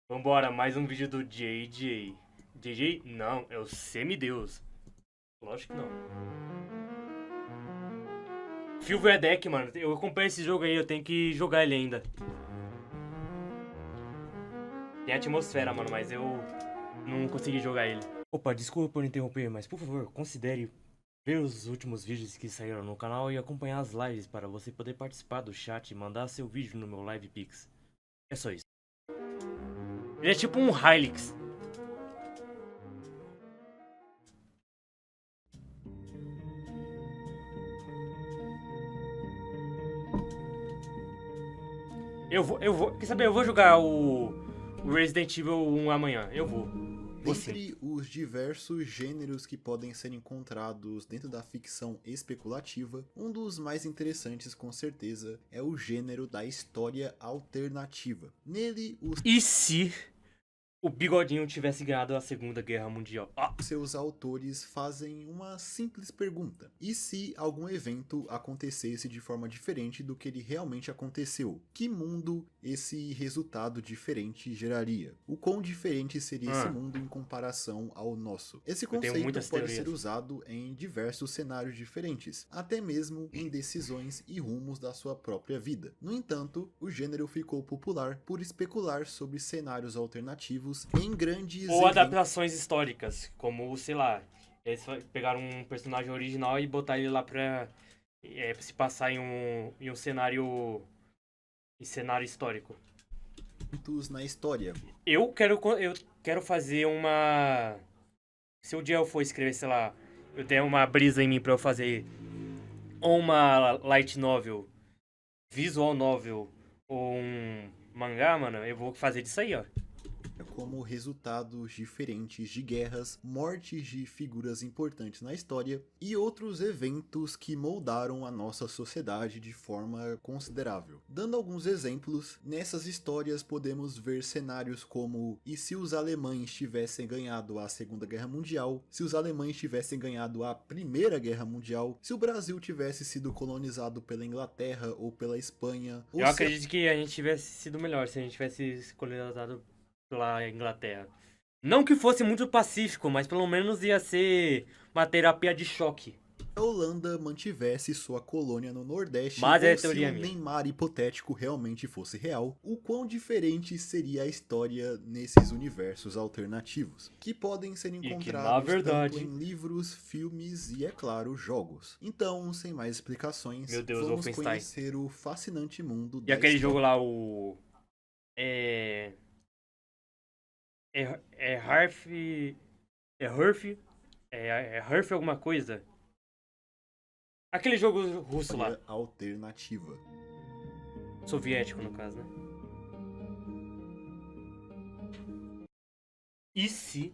Vambora, mais um vídeo do JJ. JJ? Não, é o semideus. Lógico que não. Silver Deck, mano. Eu acompanho esse jogo aí, eu tenho que jogar ele ainda. Tem atmosfera, mano, mas eu não consegui jogar ele. Opa, desculpa por interromper, mas por favor, considere ver os últimos vídeos que saíram no canal e acompanhar as lives para você poder participar do chat e mandar seu vídeo no meu Live Pix. É só isso. Ele é tipo um Hilux. Quer saber? Eu vou jogar o Resident Evil 1 amanhã. Eu vou. Vou sim. Dentre os diversos gêneros que podem ser encontrados dentro da ficção especulativa, um dos mais interessantes com certeza é o gênero da história alternativa. Nele, os E se o Bigodinho tivesse ganhado a Segunda Guerra Mundial? Ah, seus autores fazem uma simples pergunta: e se algum evento acontecesse de forma diferente do que ele realmente aconteceu? Que mundo esse resultado diferente geraria? O quão diferente seria esse mundo em comparação ao nosso? Esse eu tenho conceito muitas pode teorias. ser usado em diversos cenários diferentes, até mesmo em decisões e rumos da sua própria vida. No entanto, o gênero ficou popular por especular sobre cenários alternativos em grandes Ou eventos adaptações históricas, como, sei lá, eles pegaram um personagem original e botar ele lá pra se passar em um cenário, histórico. na história. Eu quero fazer uma... Se um dia eu for escrever, sei lá, eu der uma brisa em mim pra eu fazer ou uma light novel, visual novel ou um mangá, mano, eu vou fazer disso aí, ó. Como resultados diferentes de guerras, mortes de figuras importantes na história e outros eventos que moldaram a nossa sociedade de forma considerável. Dando alguns exemplos, nessas histórias podemos ver cenários como: e se os alemães tivessem ganhado a Segunda Guerra Mundial, se os alemães tivessem ganhado a Primeira Guerra Mundial, se o Brasil tivesse sido colonizado pela Inglaterra ou pela Espanha, ou Eu se acredito que a gente tivesse sido melhor se a gente tivesse colonizado pela Inglaterra. Não que fosse muito pacífico, mas pelo menos ia ser uma terapia de choque. a Holanda mantivesse sua colônia no Nordeste, Mas é ou se teoria o minha. Neymar hipotético realmente fosse real, o quão diferente seria a história nesses universos alternativos, que podem ser E que, na encontrados tanto verdade... em livros, filmes e, é claro, jogos. Então, sem mais Meu explicações, Deus, vamos Wolfenstein. conhecer o fascinante mundo E da aquele história. jogo lá, o... É... É Harf... É Hurf? É Hurf alguma coisa? Aquele jogo russo lá. Alternativa. Soviético, no caso, né? E se...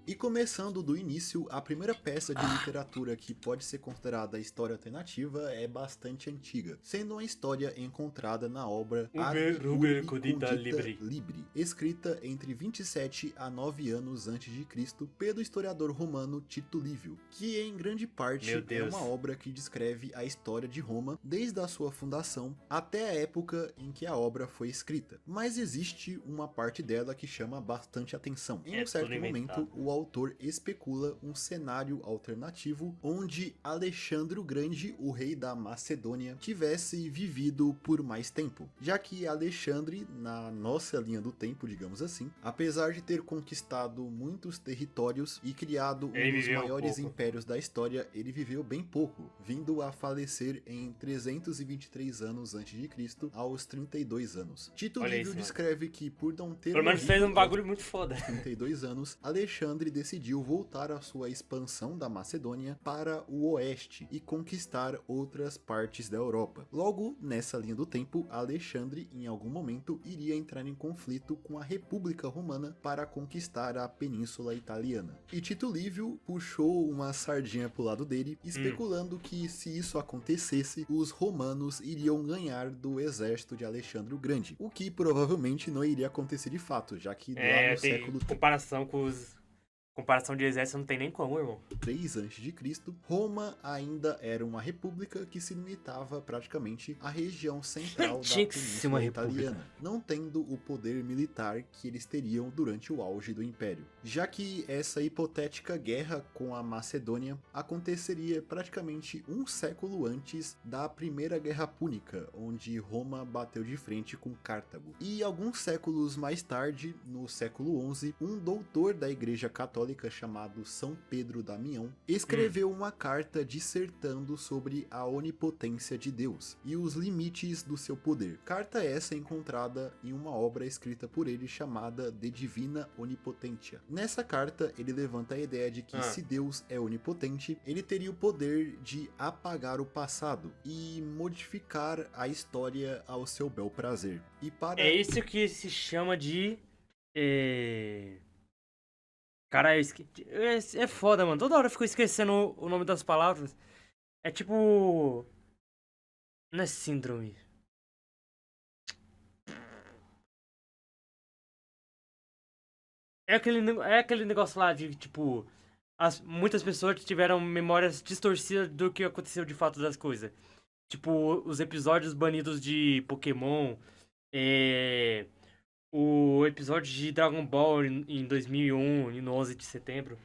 E começando do início, a primeira peça de literatura que pode ser considerada história alternativa é bastante antiga, sendo uma história encontrada na obra Ad Uber Urbi Condita Condita Libri. Libri, escrita entre 27 a 9 anos antes de Cristo pelo historiador romano Tito Livio, que em grande Meu parte é Deus. uma obra que descreve a história de Roma desde a sua fundação até a época em que a obra foi escrita. Mas existe uma parte dela que chama bastante atenção. Em É um tudo certo momento, inventado. o autor especula um cenário alternativo onde Alexandre o Grande, o rei da Macedônia, tivesse vivido por mais tempo, já que Alexandre, na nossa linha do tempo, digamos assim, apesar de ter conquistado muitos territórios e criado um Ele dos viveu maiores pouco. impérios da história, ele viveu bem pouco, vindo a falecer em 323 anos antes de Cristo, aos 32 anos. Tito Olha Livio isso, mano. descreve que, por não ter Pelo menos fez morrido um aos bagulho muito foda. 32 anos, Alexandre decidiu voltar à sua expansão da Macedônia para o oeste e conquistar outras partes da Europa. Logo, nessa linha do tempo, Alexandre, em algum momento, iria entrar em conflito com a República Romana para conquistar a Península Italiana. E Tito Livio puxou uma sardinha pro lado dele, especulando que, se isso acontecesse, os romanos iriam ganhar do exército de Alexandre o Grande, o que provavelmente não iria acontecer de fato, já que lá no Tem século comparação com os Comparação de exército não tem nem como, irmão. 3 a.C., Roma ainda era uma república que se limitava praticamente à região central da Tinha que ser uma Península república. Italiana, não tendo o poder militar que eles teriam durante o auge do Império. Já que essa hipotética guerra com a Macedônia aconteceria praticamente um século antes da Primeira Guerra Púnica, onde Roma bateu de frente com Cartago. E alguns séculos mais tarde, no século XI, um doutor da Igreja Católica chamado São Pedro Damião escreveu uma carta dissertando sobre a onipotência de Deus e os limites do seu poder. Carta essa encontrada em uma obra escrita por ele chamada De Divina Onipotentia. Nessa carta ele levanta a ideia de que se Deus é onipotente, ele teria o poder de apagar o passado e modificar a história ao seu bel prazer. E para É isso que se chama de... Cara, é foda, mano. Toda hora eu fico esquecendo o nome das palavras. É tipo... Não é síndrome. É aquele negócio lá de, tipo... muitas pessoas tiveram memórias distorcidas do que aconteceu de fato das coisas. Tipo, os episódios banidos de Pokémon. O episódio de Dragon Ball em 2001, no 11 de setembro.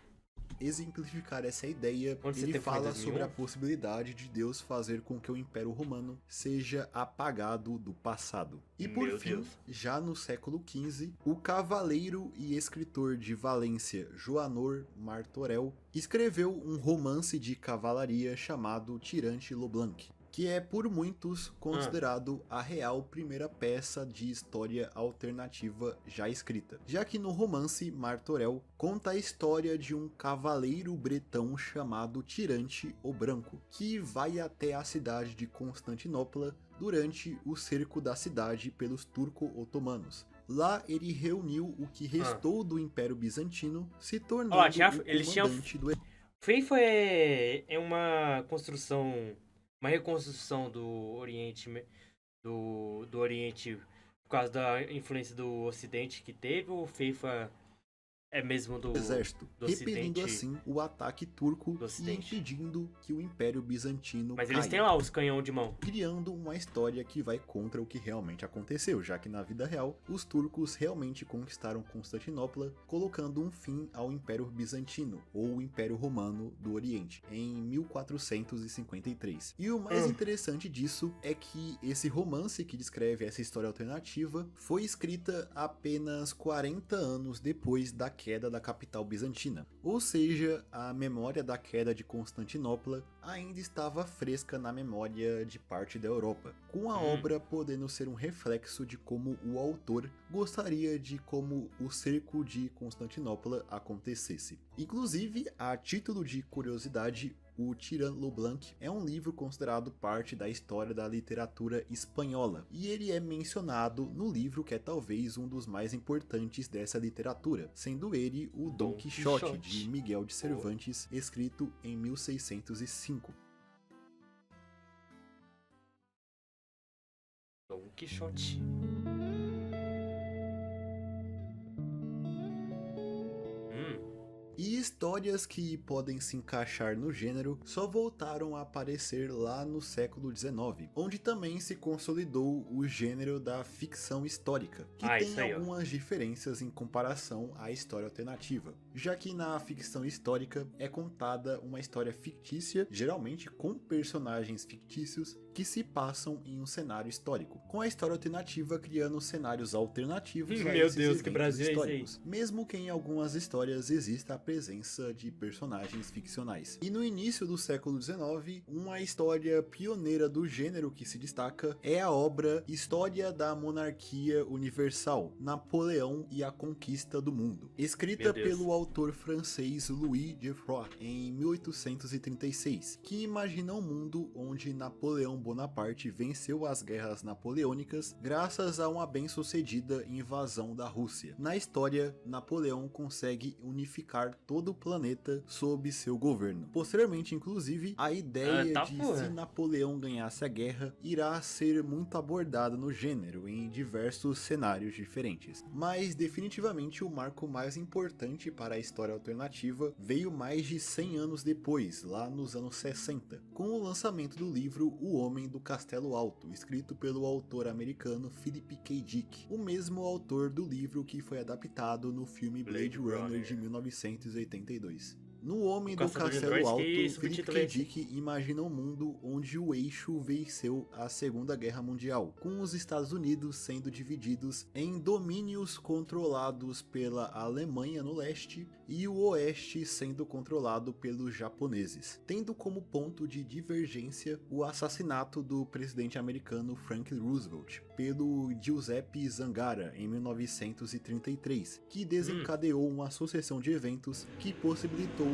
exemplificar essa ideia, Onde ele você fala tem sobre a possibilidade de Deus fazer com que o Império Romano seja apagado do passado. E por Meu fim, Deus. já no século XV, o cavaleiro e escritor de Valência, Joanor Martorell, escreveu um romance de cavalaria chamado Tirante Leblanc, que é por muitos considerado a real primeira peça de história alternativa já escrita, já que no romance Martorell conta a história de um cavaleiro bretão chamado Tirante o Branco, que vai até a cidade de Constantinopla durante o cerco da cidade pelos turco-otomanos. Lá ele reuniu o que restou do Império Bizantino, se tornando o comandante do Feifa é uma construção, uma reconstrução do Oriente, do Oriente por causa da influência do Ocidente que teve, ou Feifa é mesmo do exército, repelindo Ocidente, assim o ataque turco e impedindo que o Império Bizantino Mas caia, eles têm lá os canhão de mão. criando uma história que vai contra o que realmente aconteceu, já que na vida real, os turcos realmente conquistaram Constantinopla, colocando um fim ao Império Bizantino, ou o Império Romano do Oriente, em 1453. E o mais interessante disso é que esse romance que descreve essa história alternativa foi escrita apenas 40 anos depois da queda da capital bizantina, ou seja, a memória da queda de Constantinopla ainda estava fresca na memória de parte da Europa, com a obra podendo ser um reflexo de como o autor gostaria de como o cerco de Constantinopla acontecesse. Inclusive, a título de curiosidade, o Tirant Leblanc é um livro considerado parte da história da literatura espanhola, e ele é mencionado no livro que é talvez um dos mais importantes dessa literatura, sendo ele o Dom Quixote, de Miguel de Cervantes, escrito em 1605. Dom Quixote. E histórias que podem se encaixar no gênero só voltaram a aparecer lá no século XIX, onde também se consolidou o gênero da ficção histórica, que tem algumas diferenças em comparação à história alternativa, já que na ficção histórica é contada uma história fictícia, geralmente com personagens fictícios, que se passam em um cenário histórico, com a história alternativa criando cenários alternativos a esses eventos históricos, mesmo que em algumas histórias exista a presença de personagens ficcionais. E no início do século XIX, uma história pioneira do gênero que se destaca é a obra História da Monarquia Universal, Napoleão e a Conquista do Mundo, escrita pelo autor francês Louis Geoffroy em 1836, que imagina um mundo onde Napoleão Bonaparte venceu as guerras napoleônicas graças a uma bem-sucedida invasão da Rússia. Na história, Napoleão consegue unificar todo o planeta sob seu governo. Posteriormente, inclusive, a ideia de se Napoleão ganhasse a guerra irá ser muito abordada no gênero em diversos cenários diferentes. Mas definitivamente o marco mais importante para a história alternativa veio mais de 100 anos depois, lá nos anos 60, com o lançamento do livro O Homem do Castelo Alto, escrito pelo autor americano Philip K. Dick, o mesmo autor do livro que foi adaptado no filme Blade Runner de 1982. No Homem do Castelo Alto, Philip K. Dick imagina um mundo onde o eixo venceu a Segunda Guerra Mundial, com os Estados Unidos sendo divididos em domínios controlados pela Alemanha no leste e o oeste sendo controlado pelos japoneses, tendo como ponto de divergência o assassinato do presidente americano Franklin Roosevelt pelo Giuseppe Zangara em 1933, que desencadeou uma sucessão de eventos que possibilitou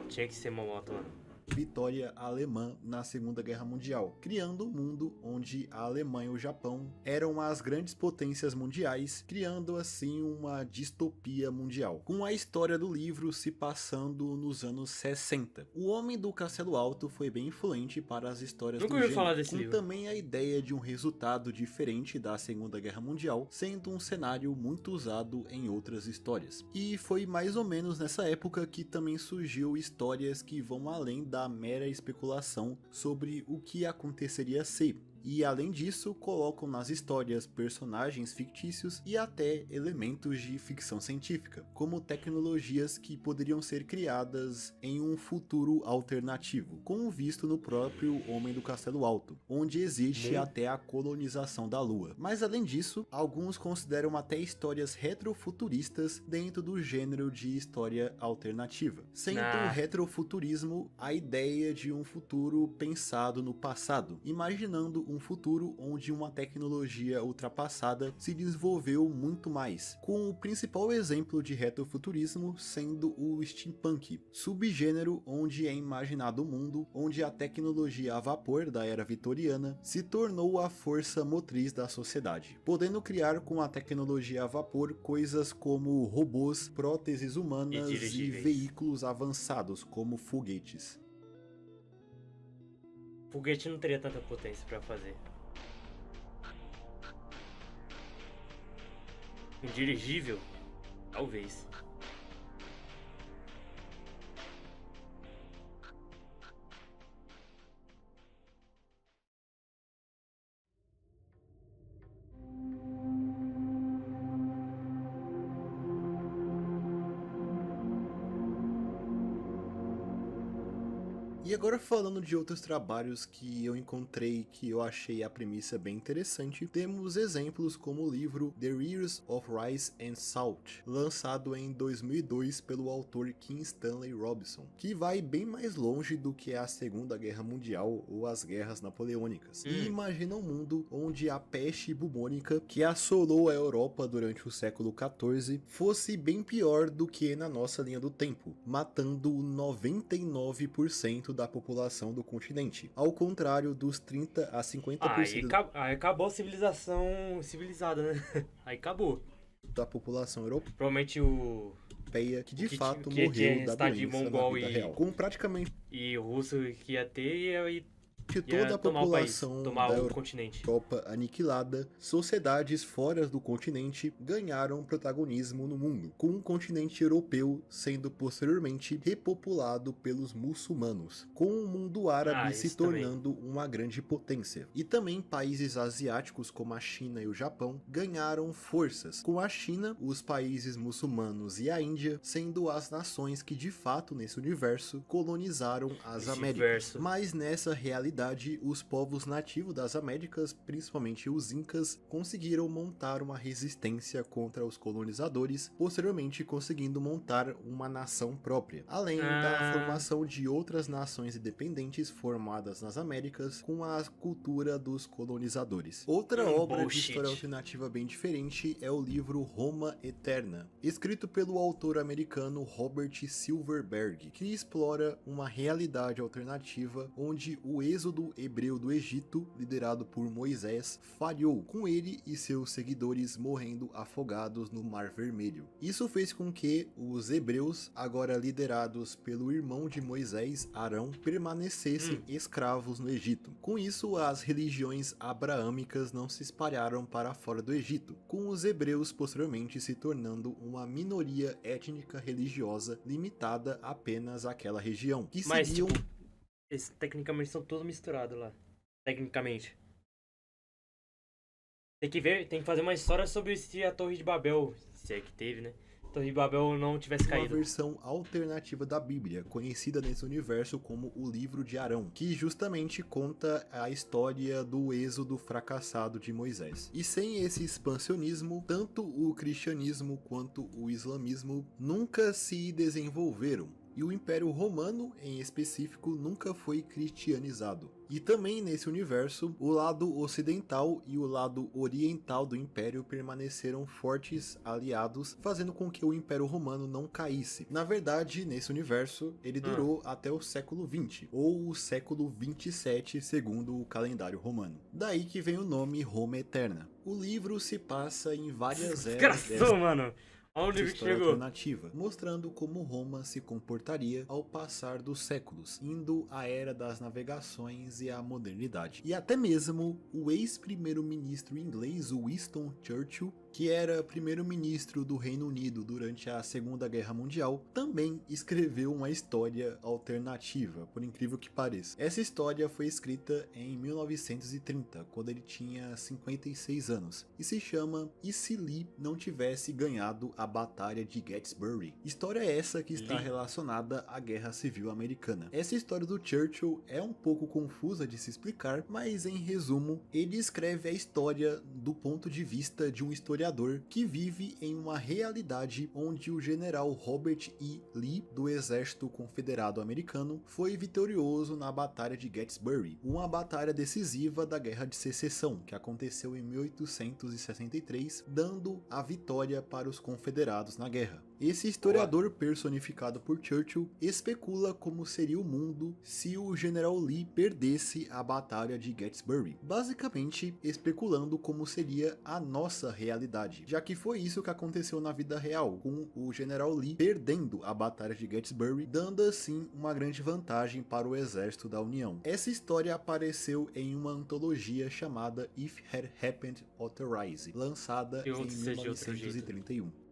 tinha que ser Momoto, mano. Vitória alemã na Segunda Guerra Mundial, criando um mundo onde a Alemanha e o Japão eram as grandes potências mundiais, criando assim uma distopia mundial, com a história do livro se passando nos anos 60. O Homem do Castelo Alto foi bem influente para as histórias do gênero, com também a ideia de um resultado diferente da Segunda Guerra Mundial, sendo um cenário muito usado em outras histórias. E foi mais ou menos nessa época que também surgiu histórias que vão além da mera especulação sobre o que aconteceria se. E além disso, colocam nas histórias personagens fictícios e até elementos de ficção científica, como tecnologias que poderiam ser criadas em um futuro alternativo, como visto no próprio Homem do Castelo Alto, onde existe até a colonização da Lua. Mas além disso, alguns consideram até histórias retrofuturistas dentro do gênero de história alternativa, sendo o retrofuturismo a ideia de um futuro pensado no passado, imaginando um futuro onde uma tecnologia ultrapassada se desenvolveu muito mais, com o principal exemplo de retrofuturismo sendo o steampunk, subgênero onde é imaginado um mundo onde a tecnologia a vapor da era vitoriana se tornou a força motriz da sociedade, podendo criar com a tecnologia a vapor coisas como robôs, próteses humanas e veículos avançados como foguetes. Foguete não teria tanta potência pra fazer. Um dirigível? Talvez. E agora falando de outros trabalhos que eu encontrei que eu achei a premissa bem interessante, temos exemplos como o livro The Years of Rice and Salt, lançado em 2002 pelo autor Kim Stanley Robinson, que vai bem mais longe do que a Segunda Guerra Mundial ou as guerras napoleônicas, e imagina um mundo onde a peste bubônica que assolou a Europa durante o século XIV fosse bem pior do que na nossa linha do tempo, matando 99% da população do continente, ao contrário dos 30 a 50% aí acabou a civilização civilizada, né? Aí acabou. Da população europeia. Provavelmente o Que de fato morreu da doença Mongol na vida real. Com praticamente e o russo que ia ter e que toda a população tomar da o continente. Europa aniquilada, sociedades fora do continente ganharam protagonismo no mundo, com o continente europeu sendo posteriormente repopulado pelos muçulmanos, com o mundo árabe se tornando uma grande potência. E também países asiáticos como a China e o Japão ganharam forças, com a China, os países muçulmanos e a Índia sendo as nações que de fato nesse universo colonizaram as Américas. Mas nessa realidade, os povos nativos das Américas, principalmente os Incas, conseguiram montar uma resistência contra os colonizadores, posteriormente conseguindo montar uma nação própria, além da formação de outras nações independentes formadas nas Américas com a cultura dos colonizadores. Outra obra de história alternativa bem diferente é o livro Roma Eterna, escrito pelo autor americano Robert Silverberg, que explora uma realidade alternativa onde o êxodo êxodo hebreu do Egito, liderado por Moisés, falhou, com ele e seus seguidores morrendo afogados no Mar Vermelho. Isso fez com que os hebreus, agora liderados pelo irmão de Moisés, Arão, permanecessem escravos no Egito. Com isso, as religiões abraâmicas não se espalharam para fora do Egito, com os hebreus posteriormente se tornando uma minoria étnica religiosa limitada apenas àquela região, que Mas, seguiam... tipo, eles tecnicamente são todos misturados lá. Tecnicamente. Tem que ver, tem que fazer uma história sobre se a Torre de Babel, se é que teve, né? A Torre de Babel não tivesse uma caído. versão alternativa da Bíblia, conhecida nesse universo como o Livro de Arão, que justamente conta a história do êxodo fracassado de Moisés. E sem esse expansionismo, tanto o cristianismo quanto o islamismo nunca se desenvolveram. E o Império Romano, em específico, nunca foi cristianizado. E também nesse universo, o lado ocidental e o lado oriental do Império permaneceram fortes aliados, fazendo com que o Império Romano não caísse. Na verdade, nesse universo, ele durou até o século XX, ou o século 27, segundo o calendário romano. Daí que vem o nome Roma Eterna. O livro se passa em várias eras Desgraçou, mano. Onde ele história chegou? alternativa, mostrando como Roma se comportaria ao passar dos séculos, indo à era das navegações e à modernidade. E até mesmo o ex-primeiro-ministro inglês Winston Churchill, que era primeiro-ministro do Reino Unido durante a Segunda Guerra Mundial, também escreveu uma história alternativa, por incrível que pareça. Essa história foi escrita em 1930, quando ele tinha 56 anos, e se chama E se Lee não tivesse ganhado a Batalha de Gettysburg? História essa que está relacionada à Guerra Civil Americana. Essa história do Churchill é um pouco confusa de se explicar, mas em resumo, ele escreve a história do ponto de vista de um historiador que vive em uma realidade onde o general Robert E. Lee, do Exército Confederado Americano, foi vitorioso na Batalha de Gettysburg, uma batalha decisiva da Guerra de Secessão, que aconteceu em 1863, dando a vitória para os confederados na guerra. Esse historiador, personificado por Churchill, especula como seria o mundo se o general Lee perdesse a Batalha de Gettysburg, basicamente especulando como seria a nossa realidade, já que foi isso que aconteceu na vida real, com o general Lee perdendo a Batalha de Gettysburg, dando assim uma grande vantagem para o exército da União. Essa história apareceu em uma antologia chamada If Had Happened Otherwise, lançada em 1931.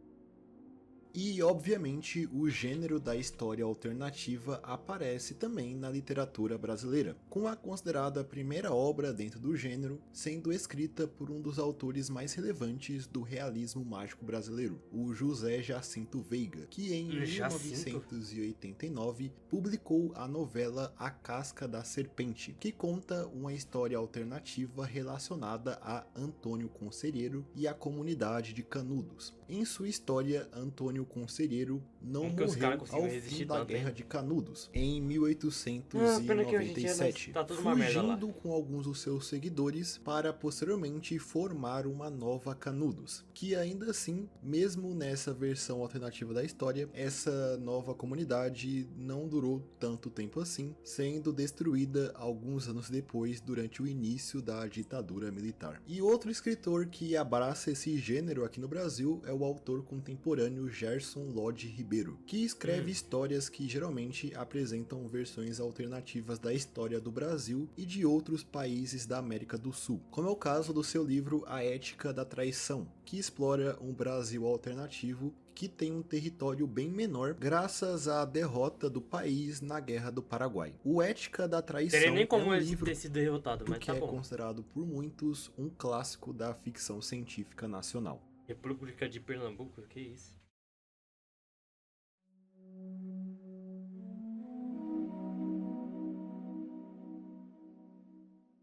E, obviamente, o gênero da história alternativa aparece também na literatura brasileira, com a considerada primeira obra dentro do gênero, sendo escrita por um dos autores mais relevantes do realismo mágico brasileiro, o José Jacinto Veiga, que em 1989 publicou a novela A Casca da Serpente, que conta uma história alternativa relacionada a Antônio Conselheiro e a comunidade de Canudos. Em sua história, Antônio Conselheiro não morreu ao fim da Guerra de Canudos, em 1897, fugindo com alguns dos seus seguidores para posteriormente formar uma nova Canudos, que ainda assim, mesmo nessa versão alternativa da história, essa nova comunidade não durou tanto tempo assim, sendo destruída alguns anos depois durante o início da ditadura militar. E outro escritor que abraça esse gênero aqui no Brasil é o autor contemporâneo Gerson Lodge Ribeiro, que escreve histórias que geralmente apresentam versões alternativas da história do Brasil e de outros países da América do Sul, como é o caso do seu livro A Ética da Traição, que explora um Brasil alternativo que tem um território bem menor graças à derrota do país na Guerra do Paraguai. O Ética da Traição nem como é um livro ter sido derrotado, mas que tá é bom. considerado por muitos um clássico da ficção científica nacional. República de Pernambuco, que isso?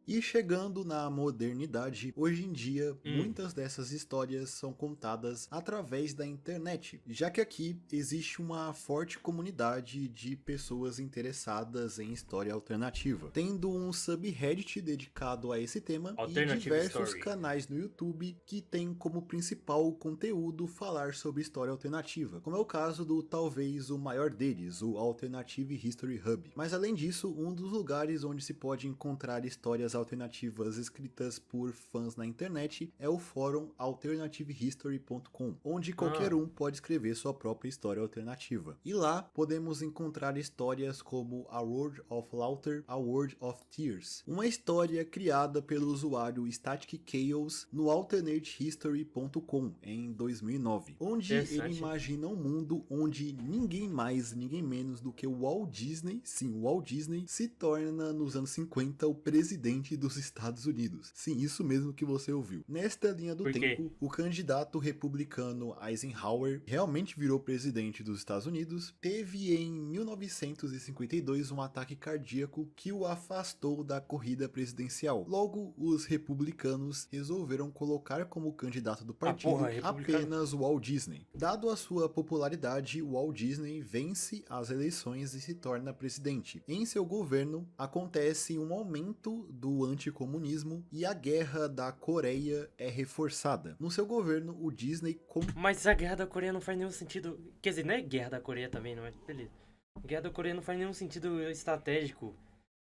E chegando na modernidade, hoje em dia, Hum, muitas dessas histórias são contadas através da internet, já que aqui existe uma forte comunidade de pessoas interessadas em história alternativa, tendo um subreddit dedicado a esse tema e Alternative diversos Story. canais no YouTube que têm como principal conteúdo falar sobre história alternativa, como é o caso do talvez o maior deles, o Alternative History Hub. Mas além disso, um dos lugares onde se pode encontrar histórias alternativas escritas por fãs na internet é o fórum alternativehistory.com, onde qualquer Ah, um pode escrever sua própria história alternativa. E lá podemos encontrar histórias como A World of Laughter, A World of Tears, uma história criada pelo usuário Static Chaos no alternatehistory.com em 2009, onde ele interessante. imagina um mundo onde ninguém mais, ninguém menos do que o Walt Disney, sim, o Walt Disney, se torna nos anos 50 o presidente dos Estados Unidos. Sim, isso mesmo que você ouviu. Nesta linha do Por quê? tempo, o candidato republicano Eisenhower realmente virou presidente dos Estados Unidos, teve em 1952 um ataque cardíaco que o afastou da corrida presidencial. Logo, os republicanos resolveram colocar como candidato do Ah, porra, partido republicano. apenas Walt Disney. Dado a sua popularidade, Walt Disney vence as eleições e se torna presidente. Em seu governo, acontece um aumento do anticomunismo e a guerra da Coreia é reforçada. No seu governo, o Disney Mas a Guerra da Coreia não faz nenhum sentido. Quer dizer, não é Guerra da Coreia também, não é? Beleza. A Guerra da Coreia não faz nenhum sentido estratégico.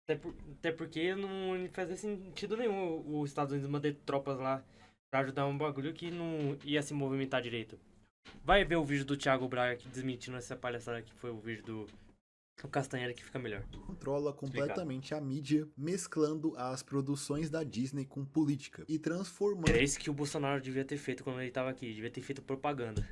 Até porque não fazia sentido nenhum os Estados Unidos manter tropas lá pra ajudar um bagulho que não ia se movimentar direito. Vai ver o vídeo do Thiago Braga aqui desmentindo essa palhaçada que foi o vídeo do Castanheira que fica melhor. controla Explicado. completamente a mídia, mesclando as produções da Disney com política e transformando Era isso que o Bolsonaro devia ter feito quando ele tava aqui. Devia ter feito propaganda.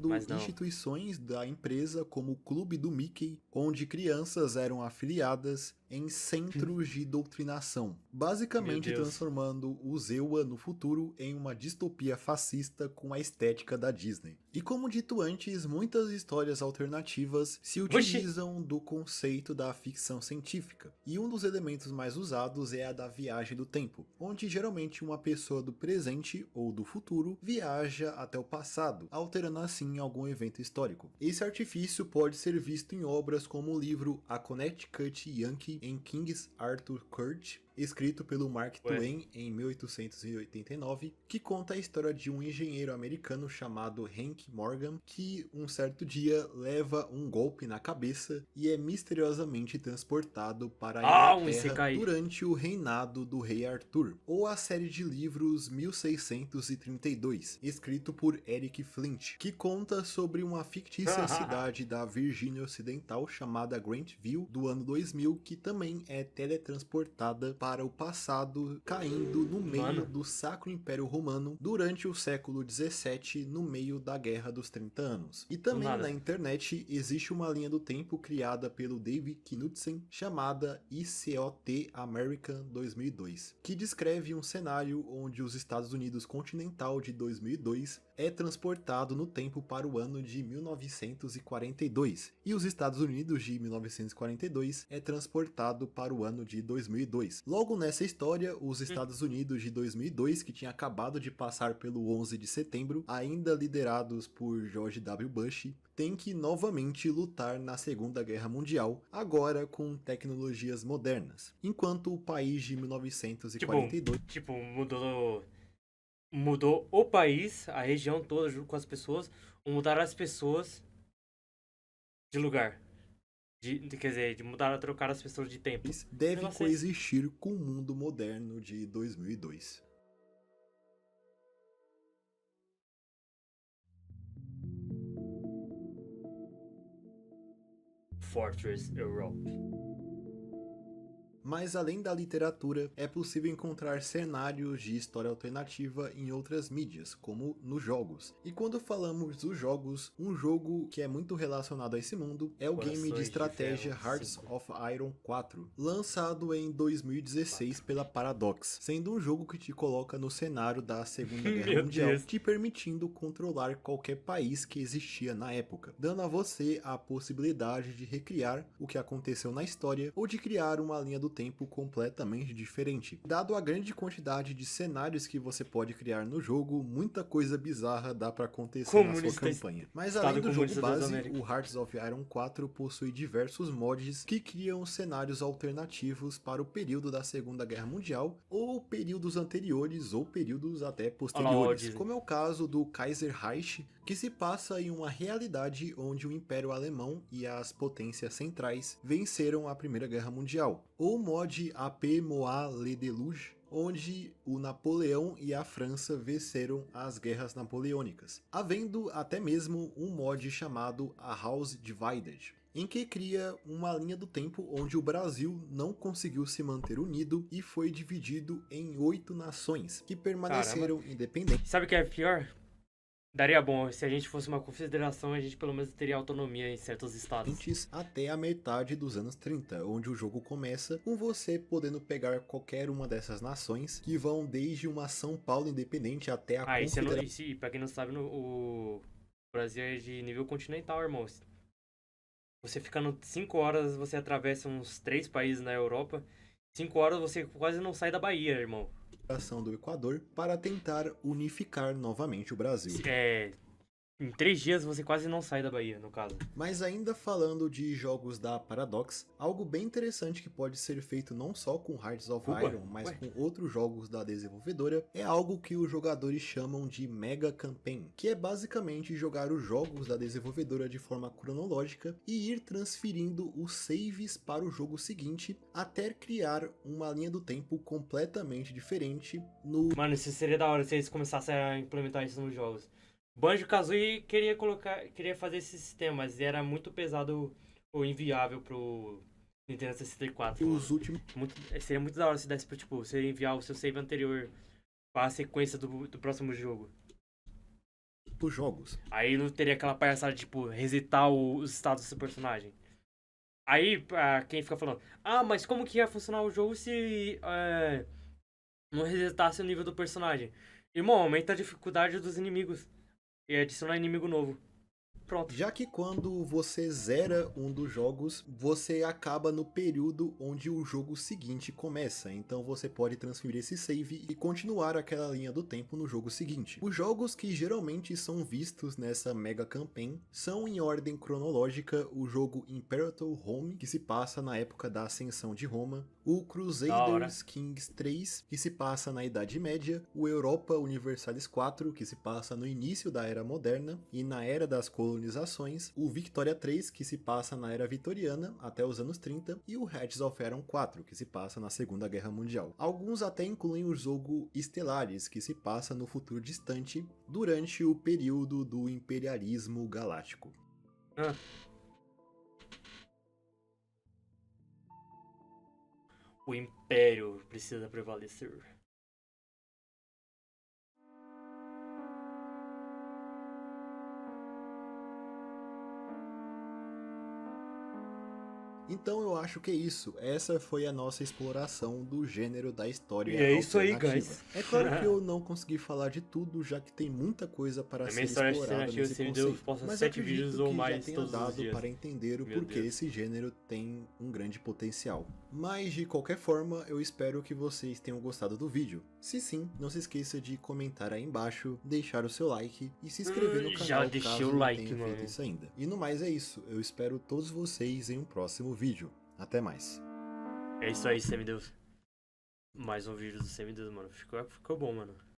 Mas não. instituições da empresa como o Clube do Mickey, onde crianças eram afiliadas em centros de doutrinação, Meu basicamente Deus. transformando o Zewa no futuro em uma distopia fascista com a estética da Disney. E como dito antes, muitas histórias alternativas se Oxi! utilizam do conceito da ficção científica, e um dos elementos mais usados é a da viagem do tempo, onde geralmente uma pessoa do presente ou do futuro viaja até o passado, alterando assim algum evento histórico. Esse artifício pode ser visto em obras como o livro A Connecticut Yankee em King's Arthur Court, escrito pelo Mark Ué. Twain em 1889, que conta a história de um engenheiro americano chamado Hank Morgan, que um certo dia leva um golpe na cabeça e é misteriosamente transportado para a Ah, um Inglaterra Isekai. durante o reinado do rei Arthur, ou a série de livros 1632, escrito por Eric Flint, que conta sobre uma fictícia cidade da Virgínia Ocidental chamada Grantville do ano 2000, que também é teletransportada para o passado, caindo no meio Mano. do Sacro Império Romano durante o século 17, no meio da Guerra dos 30 Anos. E também nada. na internet existe uma linha do tempo criada pelo David Knudsen chamada ICOT American 2002, que descreve um cenário onde os Estados Unidos continental de 2002 é transportado no tempo para o ano de 1942 e os Estados Unidos de 1942 é transportado para o ano de 2002. Logo nessa história, os Estados Unidos de 2002, que tinha acabado de passar pelo 11 de setembro, ainda liderados por George W. Bush, tem que novamente lutar na Segunda Guerra Mundial, agora com tecnologias modernas. Enquanto o país de 1942 Tipo, mudou o país, a região toda junto com as pessoas, ou mudaram as pessoas de lugar. Quer dizer, de mudar, trocar as pessoas de tempo. deve Negócio é esse. coexistir com o mundo moderno de 2002. Fortress Europe. Mas além da literatura, é possível encontrar cenários de história alternativa em outras mídias, como nos jogos. E quando falamos dos jogos, um jogo que é muito relacionado a esse mundo é o game de Corações de estratégia Ferro Hearts 5. of Iron 4, lançado em 2016 pela Paradox, sendo um jogo que te coloca no cenário da Segunda Guerra Meu Mundial, Deus. te permitindo controlar qualquer país que existia na época, dando a você a possibilidade de recriar o que aconteceu na história ou de criar uma linha do tempo completamente diferente. Dado a grande quantidade de cenários que você pode criar no jogo, muita coisa bizarra dá pra acontecer na sua campanha. Mas além do jogo base, o Hearts of Iron 4 possui diversos mods que criam cenários alternativos para o período da Segunda Guerra Mundial, ou períodos anteriores, ou períodos até posteriores, como é o caso do Kaiser Reich, que se passa em uma realidade onde o Império Alemão e as potências centrais venceram a Primeira Guerra Mundial, ou o mod AP Moa Le Deluge, onde o Napoleão e a França venceram as guerras napoleônicas, havendo até mesmo um mod chamado A House Divided, em que cria uma linha do tempo onde o Brasil não conseguiu se manter unido e foi dividido em 8 nações, que permaneceram independentes. Sabe o que é pior? Daria bom, se a gente fosse uma confederação, a gente pelo menos teria autonomia em certos estados. Até a metade dos anos 30, onde o jogo começa com você podendo pegar qualquer uma dessas nações, que vão desde uma São Paulo independente até a confederação. E pra quem não sabe, o Brasil é de nível continental, irmão. Você ficando 5 horas, você atravessa uns 3 países na Europa. 5 horas você quase não sai da Bahia, irmão. Do Equador para tentar unificar novamente o Brasil. Em 3 dias você quase não sai da Bahia, no caso. Mas ainda falando de jogos da Paradox, algo bem interessante que pode ser feito não só com Hearts of Iron, mas com outros jogos da desenvolvedora, é algo que os jogadores chamam de Mega Campaign, que é basicamente jogar os jogos da desenvolvedora de forma cronológica e ir transferindo os saves para o jogo seguinte, até criar uma linha do tempo completamente diferente no... Mano, isso seria da hora se eles começassem a implementar isso nos jogos. Banjo-Kazooie queria fazer esse sistema, mas era muito pesado ou inviável pro Nintendo 64. Seria muito da hora se desse pra, tipo, você enviar o seu save anterior para a sequência do próximo jogo. Os jogos. Aí não teria aquela palhaçada de, tipo, resetar os status do seu personagem. Aí, quem fica falando, mas como que ia funcionar o jogo se não resetasse o nível do personagem? Irmão, aumenta a dificuldade dos inimigos. E adicionar inimigo novo. Pronto. Já que quando você zera um dos jogos, você acaba no período onde o jogo seguinte começa, então você pode transferir esse save e continuar aquela linha do tempo no jogo seguinte. Os jogos que geralmente são vistos nessa Mega Campaign são em ordem cronológica o jogo Imperator Home, que se passa na época da ascensão de Roma, o Crusaders Kings 3, que se passa na Idade Média, o Europa Universalis 4, que se passa no início da Era Moderna e na Era das Colonizações, o Victoria 3, que se passa na Era Vitoriana até os anos 30, e o Hearts of Iron 4, que se passa na Segunda Guerra Mundial. Alguns até incluem o jogo Stellaris, que se passa no futuro distante, durante o período do Imperialismo Galáctico. O Império precisa prevalecer. Então eu acho que é isso. Essa foi a nossa exploração do gênero da história alternativa. É isso aí, guys. É claro que eu não consegui falar de tudo, já que tem muita coisa para ser explorada nesse conceito. Mas acredito que já tenha dado para entender o porquê esse gênero tem um grande potencial. Mas de qualquer forma, eu espero que vocês tenham gostado do vídeo. Se sim, não se esqueça de comentar aí embaixo, deixar o seu like e se inscrever no canal já deixei caso o like, não tenha feito isso ainda. E no mais é isso. Eu espero todos vocês em um próximo vídeo. Até mais. É isso aí, Semideus. Mais um vídeo do Semideus, mano. Ficou bom, mano.